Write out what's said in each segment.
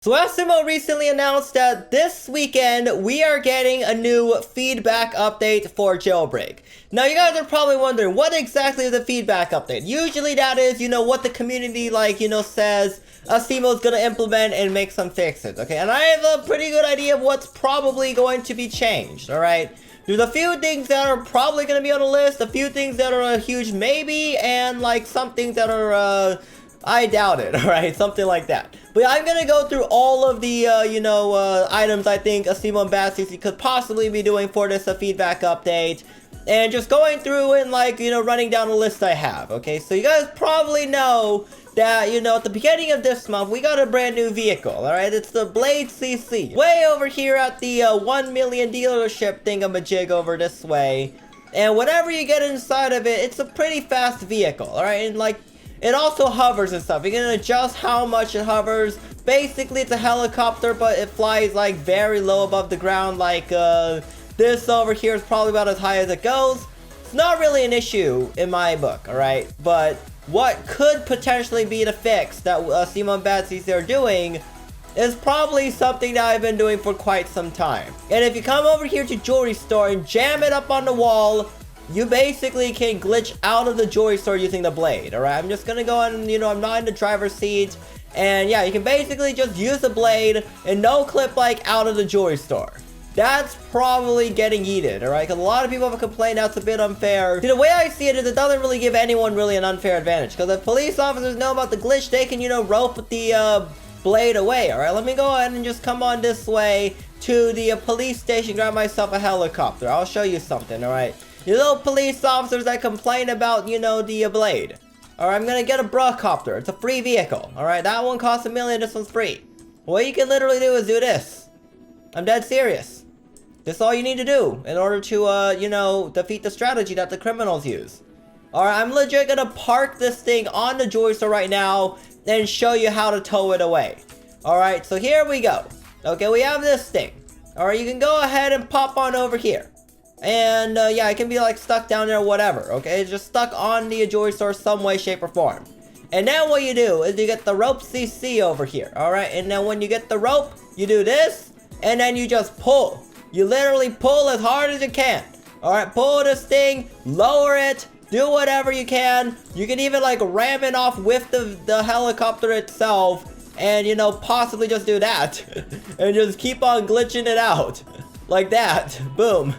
So Asimo recently announced that this weekend we are getting a new feedback update for Jailbreak. Now you guys are probably wondering, what exactly is the feedback update? Usually that is, what the community says Asimo's gonna implement and make some fixes, okay? And I have a pretty good idea of what's probably going to be changed, alright? There's a few things that are probably gonna be on the list, a few things that are a huge maybe, and some things that are, I doubt it, alright? Something like that. But I'm gonna go through all of the, items I think Asimo and bounties could possibly be doing for this feedback update. And just going through and, running down the list I have, okay? So you guys probably know that, at the beginning of this month, we got a brand new vehicle, alright? It's the Blade CC. Way over here at the 1 million dealership thingamajig over this way. And whenever you get inside of it, it's a pretty fast vehicle, alright? And, it also hovers and stuff. You can adjust how much it hovers. Basically, it's a helicopter, but it flies, very low above the ground. This over here is probably about as high as it goes. It's not really an issue in my book, alright? But what could potentially be the fix that Asimo and bounties are doing is probably something that I've been doing for quite some time. And if you come over here to Jewelry Store and jam it up on the wall, you basically can glitch out of the jewelry store using the blade, alright? I'm just gonna go on, I'm not in the driver's seat. And yeah, you can basically just use the blade and no clip, out of the jewelry store. That's probably getting yeeted, alright? Because a lot of people have complained that's a bit unfair. See, the way I see it is it doesn't really give anyone really an unfair advantage. Because if police officers know about the glitch, they can, rope the blade away, alright? Let me go ahead and just come on this way to the police station, grab myself a helicopter. I'll show you something, alright? You little police officers that complain about, the blade. Alright, I'm gonna get a brocopter. It's a free vehicle. Alright, that one costs $1 million, this one's free. What you can literally do is do this. I'm dead serious. This is all you need to do in order to, defeat the strategy that the criminals use. Alright, I'm legit gonna park this thing on the jewelry store right now and show you how to tow it away. Alright, so here we go. Okay, we have this thing. Alright, you can go ahead and pop on over here. And, yeah, it can be, stuck down there or whatever, okay? It's just stuck on the jewelry store some way, shape, or form. And then what you do is you get the rope CC over here, alright? And then when you get the rope, you do this, and then you just pull. You literally pull as hard as you can. Alright, pull this thing, lower it, do whatever you can. You can even, ram it off with the helicopter itself. And, possibly just do that. And just keep on glitching it out. Like that. Boom.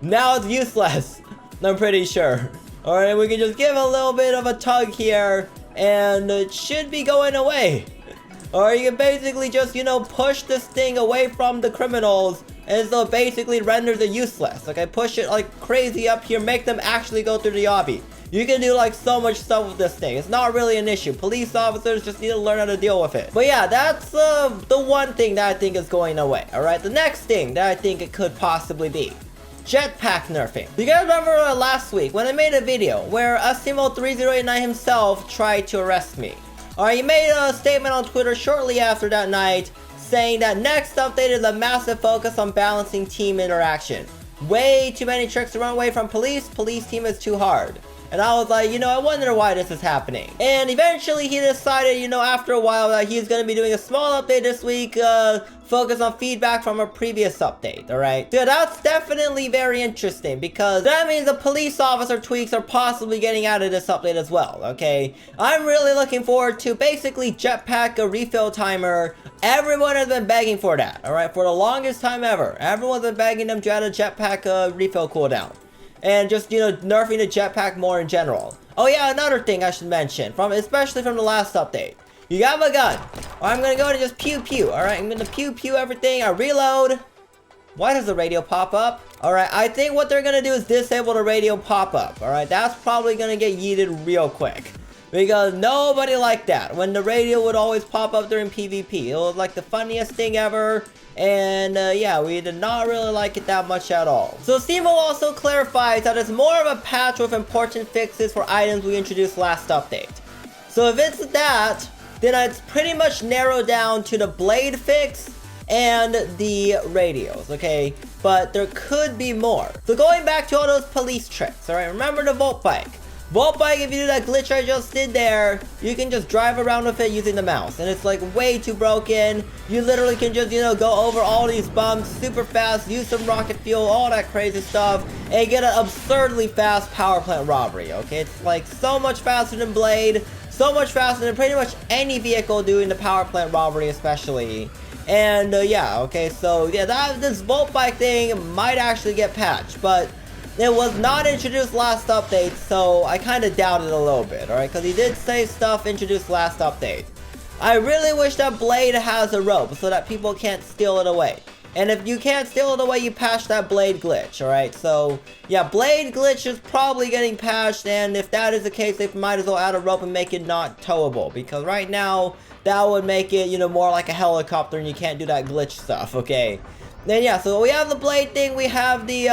Now it's useless, I'm pretty sure. Alright, we can just give a little bit of a tug here, and it should be going away. Or you can basically just, push this thing away from the criminals, and so it basically renders it useless. Okay, push it like crazy up here, make them actually go through the obby. You can do so much stuff with this thing. It's not really an issue. Police officers just need to learn how to deal with it. But yeah, that's the one thing that I think is going away. Alright, the next thing that I think it could possibly be Jetpack nerfing. You guys remember last week when I made a video where Asimo3089 himself tried to arrest me? Alright, he made a statement on Twitter shortly after that night saying that next update is a massive focus on balancing team interaction. Way too many tricks to run away from police team is too hard. And I was like, I wonder why this is happening. And eventually he decided, after a while that he's going to be doing a small update this week, focus on feedback from a previous update, alright? So that's definitely very interesting because that means the police officer tweaks are possibly getting out of this update as well, okay? I'm really looking forward to basically Jetpack a refill timer. Everyone has been begging for that, alright? For the longest time ever. Everyone's been begging them to add a Jetpack refill cooldown. And just, nerfing the jetpack more in general. Oh yeah, another thing I should mention, especially from the last update. You got my gun. I'm gonna go and just pew pew, alright? I'm gonna pew pew everything, I reload. Why does the radio pop up? Alright, I think what they're gonna do is disable the radio pop-up, alright? That's probably gonna get yeeted real quick. Because nobody liked that, when the radio would always pop up during PvP. It was the funniest thing ever. And yeah, we did not really like it that much at all. So Asimo also clarifies that it's more of a patch with important fixes for items we introduced last update. So if it's that, then it's pretty much narrowed down to the blade fix and the radios, okay? But there could be more. So going back to all those police tricks, alright? Remember the Volt Bike. Volt Bike, if you do that glitch I just did there, you can just drive around with it using the mouse. And it's like way too broken. You literally can just, go over all these bumps super fast, use some rocket fuel, all that crazy stuff, and get an absurdly fast power plant robbery, okay? It's like so much faster than Blade, so much faster than pretty much any vehicle doing the power plant robbery especially. And yeah, okay, so yeah, this Volt Bike thing might actually get patched, but it was not introduced last update, so I kind of doubt it a little bit, alright? Because he did say stuff introduced last update. I really wish that Blade has a rope so that people can't steal it away. And if you can't steal it away, you patch that Blade glitch, alright? So, yeah, Blade glitch is probably getting patched, and if that is the case, they might as well add a rope and make it not towable. Because right now, that would make it, more like a helicopter, and you can't do that glitch stuff, okay? Then yeah, so we have the Blade thing, we have the,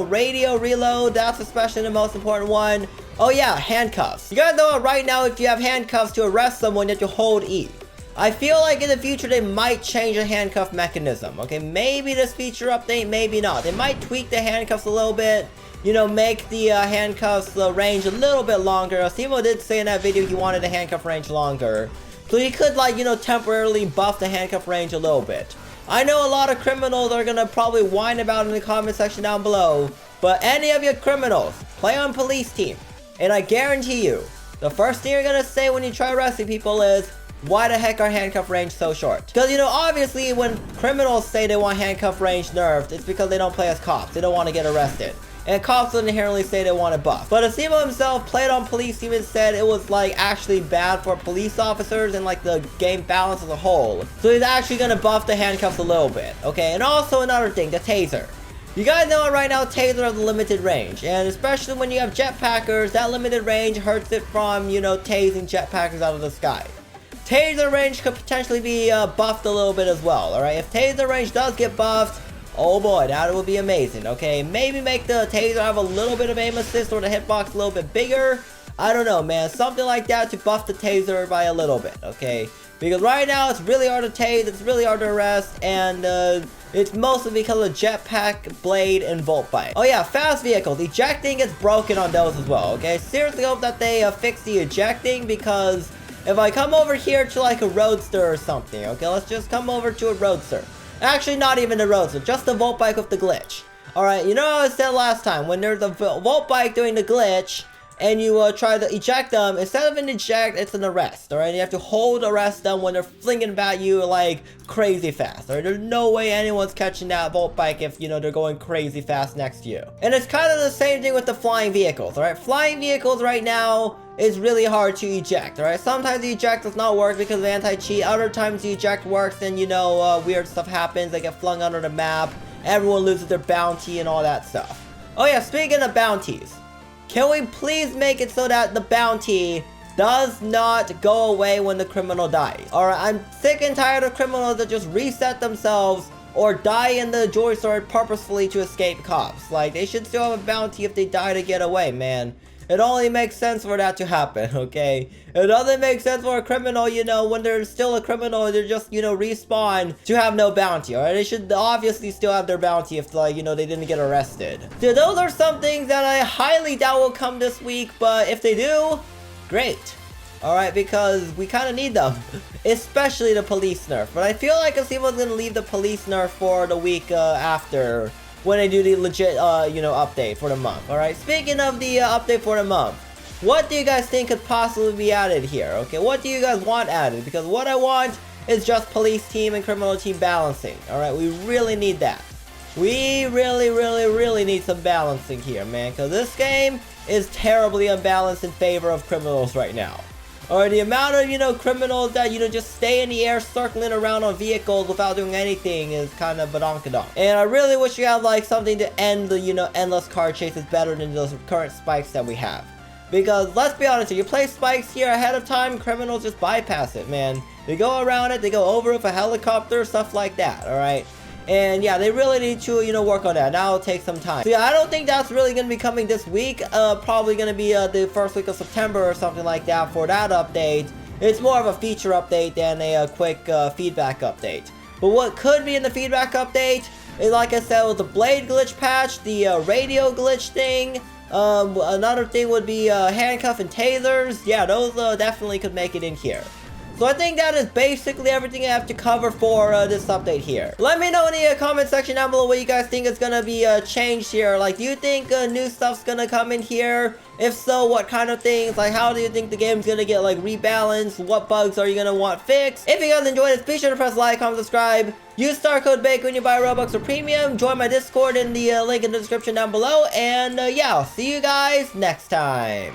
radio reload, that's especially the most important one. Oh yeah, handcuffs. You gotta know right now, if you have handcuffs to arrest someone, you have to hold E. I feel like in the future, they might change the handcuff mechanism, okay? Maybe this feature update, maybe not. They might tweak the handcuffs a little bit, make the handcuffs range a little bit longer. Simo did say in that video he wanted the handcuff range longer. So he could, like, temporarily buff the handcuff range a little bit. I know a lot of criminals are gonna probably whine about it in the comment section down below, but any of you criminals, play on police team, and I guarantee you, the first thing you're gonna say when you try arresting people is, why the heck are handcuff range so short? Because, obviously when criminals say they want handcuff range nerfed, it's because they don't play as cops, they don't want to get arrested. And cops would inherently say they want it buffed. But Asimo himself played on police team and said it was like actually bad for police officers and like the game balance as a whole. So he's actually gonna buff the handcuffs a little bit, okay? And also another thing, the taser. You guys know right now, taser has a limited range, and especially when you have jetpackers, that limited range hurts it from, tasing jetpackers out of the sky. Taser range could potentially be buffed a little bit as well, alright? If taser range does get buffed, oh boy, that would be amazing, okay? Maybe make the taser have a little bit of aim assist or the hitbox a little bit bigger. I don't know, man. Something like that to buff the taser by a little bit, okay? Because right now, it's really hard to tase, it's really hard to arrest, and it's mostly because of Jetpack, Blade, and Volt Bike. Oh yeah, fast vehicles. Ejecting is broken on those as well, okay? Seriously hope that they fix the ejecting, because if I come over here to like a Roadster or something, okay? Let's just come over to a Roadster. Actually, not even the Roadster, just the Volt Bike with the glitch. Alright, you know what I said last time, when there's a Volt Bike doing the glitch, and you try to eject them, instead of an eject, it's an arrest, alright? You have to hold arrest them when they're flinging at you like crazy fast, alright? There's no way anyone's catching that Volt Bike if, they're going crazy fast next to you. And it's kind of the same thing with the flying vehicles, alright? Flying vehicles right now is really hard to eject, alright? Sometimes the eject does not work because of anti-cheat, other times the eject works and, weird stuff happens, they get flung under the map, everyone loses their bounty and all that stuff. Oh yeah, speaking of bounties, can we please make it so that the bounty does not go away when the criminal dies? Alright, I'm sick and tired of criminals that just reset themselves or die in the jewelry store purposefully to escape cops. Like, they should still have a bounty if they die to get away, man. It only makes sense for that to happen, okay? It doesn't make sense for a criminal, when they're still a criminal, they're just, respawn to have no bounty, alright? They should obviously still have their bounty if, like, they didn't get arrested. So those are some things that I highly doubt will come this week, but if they do, great. Alright, because we kind of need them. Especially the police nerf. But I feel like Asimo's gonna leave the police nerf for the week after, when they do the legit, update for the month, alright? Speaking of the update for the month, what do you guys think could possibly be added here, okay? What do you guys want added? Because what I want is just police team and criminal team balancing, alright? We really need that. We really need some balancing here, man, because this game is terribly unbalanced in favor of criminals right now. Or the amount of, criminals that, just stay in the air circling around on vehicles without doing anything is kind of badonkadonk. And I really wish you had, like, something to end the, endless car chases better than those current spikes that we have. Because, let's be honest, if you play spikes here ahead of time, criminals just bypass it, man. They go around it, they go over it with a helicopter, stuff like that, alright? And yeah, they really need to, work on that. Now it'll take some time. So yeah, I don't think that's really going to be coming this week. Probably going to be the first week of September or something like that for that update. It's more of a feature update than a quick feedback update. But what could be in the feedback update is, like I said, with the Blade glitch patch, the radio glitch thing, Another thing would be handcuff and tasers. Yeah, those definitely could make it in here. So I think that is basically everything I have to cover for this update here. Let me know in the comment section down below what you guys think is gonna be changed here. Like, do you think new stuff's gonna come in here? If so, what kind of things? Like, how do you think the game's gonna get like rebalanced? What bugs are you gonna want fixed? If you guys enjoyed this, be sure to press like, comment, subscribe. Use star code BAKE when you buy Robux or Premium. Join my Discord in the link in the description down below. And yeah, I'll see you guys next time.